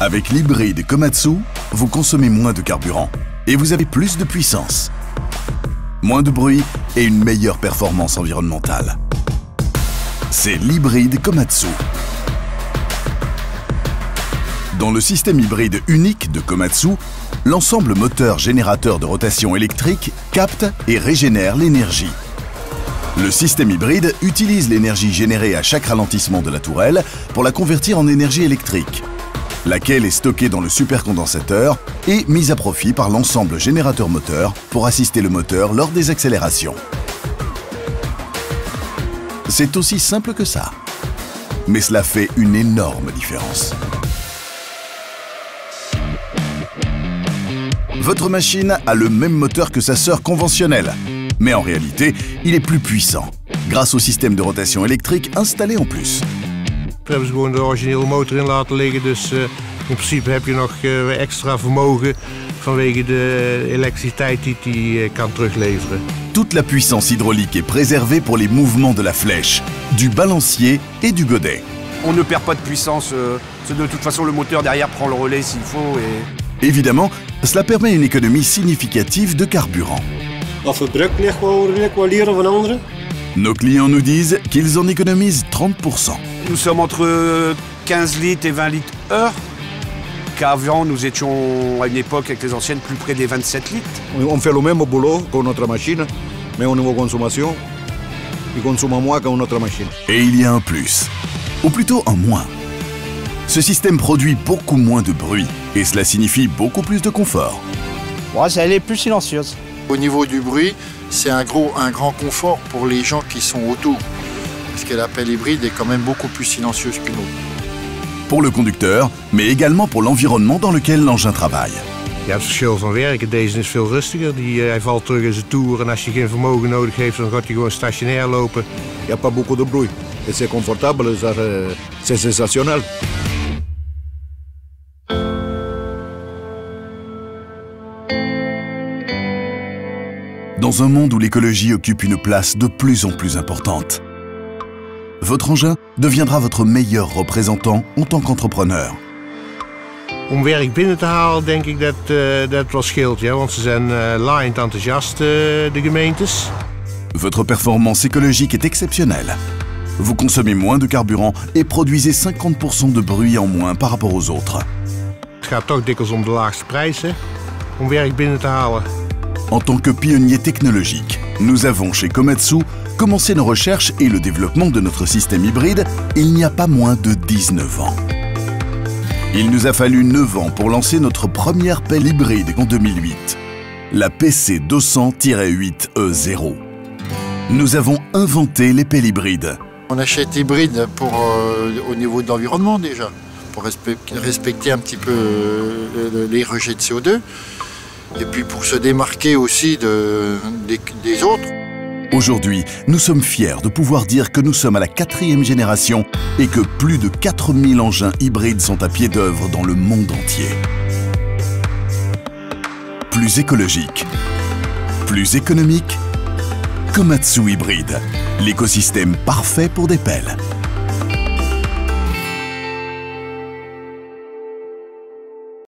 Avec l'hybride Komatsu, vous consommez moins de carburant et vous avez plus de puissance, moins de bruit et une meilleure performance environnementale. C'est l'hybride Komatsu. Dans le système hybride unique de Komatsu, l'ensemble moteur-générateur de rotation électrique capte et régénère l'énergie. Le système hybride utilise l'énergie générée à chaque ralentissement de la tourelle pour la convertir en énergie électrique, laquelle est stockée dans le supercondensateur et mise à profit par l'ensemble générateur-moteur pour assister le moteur lors des accélérations. C'est aussi simple que ça, mais cela fait une énorme différence. Votre machine a le même moteur que sa sœur conventionnelle, mais en réalité, il est plus puissant, grâce au système de rotation électrique installé en plus. We hebben ze gewoon de originele motor in laten liggen, dus in principe heb je nog extra vermogen vanwege de elektriciteit die hij kan terugleveren. Toute la puissance hydraulique est préservée pour les mouvements de la flèche, du balancier et du godet. On ne perd pas de puissance, de toute façon le moteur derrière prend le relais s'il faut. Évidemment, cela permet une économie significative de carburant. Nos clients nous disent qu'ils en économisent 30%. Nous sommes entre 15 litres et 20 litres heure. Qu'avant, nous étions à une époque avec les anciennes plus près des 27 litres. On fait le même boulot que notre machine, mais au niveau consommation, il consomme moins que notre machine. Et il y a un plus, ou plutôt un moins. Ce système produit beaucoup moins de bruit et cela signifie beaucoup plus de confort. Ouais, elle est plus silencieuse. Au niveau du bruit, c'est un grand confort pour les gens qui sont autour. Parce que la pelle hybride est quand même beaucoup plus silencieuse qu'une autre. Pour le conducteur, mais également pour l'environnement dans lequel l'engin travaille. Ja, het verschil van werken, deze is veel rustiger. Hij valt terug in zijn toer en als je geen vermogen nodig heeft, dan gaat hij gewoon stationair lopen. Il n'y a pas beaucoup de bruit. Et c'est confortable, c'est sensationnel. Dans un monde où l'écologie occupe une place de plus en plus importante, votre engin deviendra votre meilleur représentant en tant qu'entrepreneur. Om werk binnen te halen denk ik dat wel scheelt, ja, want ze zijn laaiend enthousiast, de gemeentes. Votre performance écologique est exceptionnelle. Vous consommez moins de carburant et produisez 50% de bruit en moins par rapport aux autres. Het gaat toch dikwijls om de laagste prijzen om werk binnen te halen. En tant que pionnier technologique, nous avons chez Komatsu commencé nos recherches et le développement de notre système hybride il n'y a pas moins de 19 ans. Il nous a fallu 9 ans pour lancer notre première pelle hybride en 2008, la PC 200-8E0. Nous avons inventé les pelles hybrides. On achète hybride au niveau de l'environnement déjà, pour respecter un petit peu les rejets de CO2. Et puis pour se démarquer aussi des autres. Aujourd'hui, nous sommes fiers de pouvoir dire que nous sommes à la 4e génération et que plus de 4000 engins hybrides sont à pied d'œuvre dans le monde entier. Plus écologique, plus économique, Komatsu Hybride, l'écosystème parfait pour des pelles.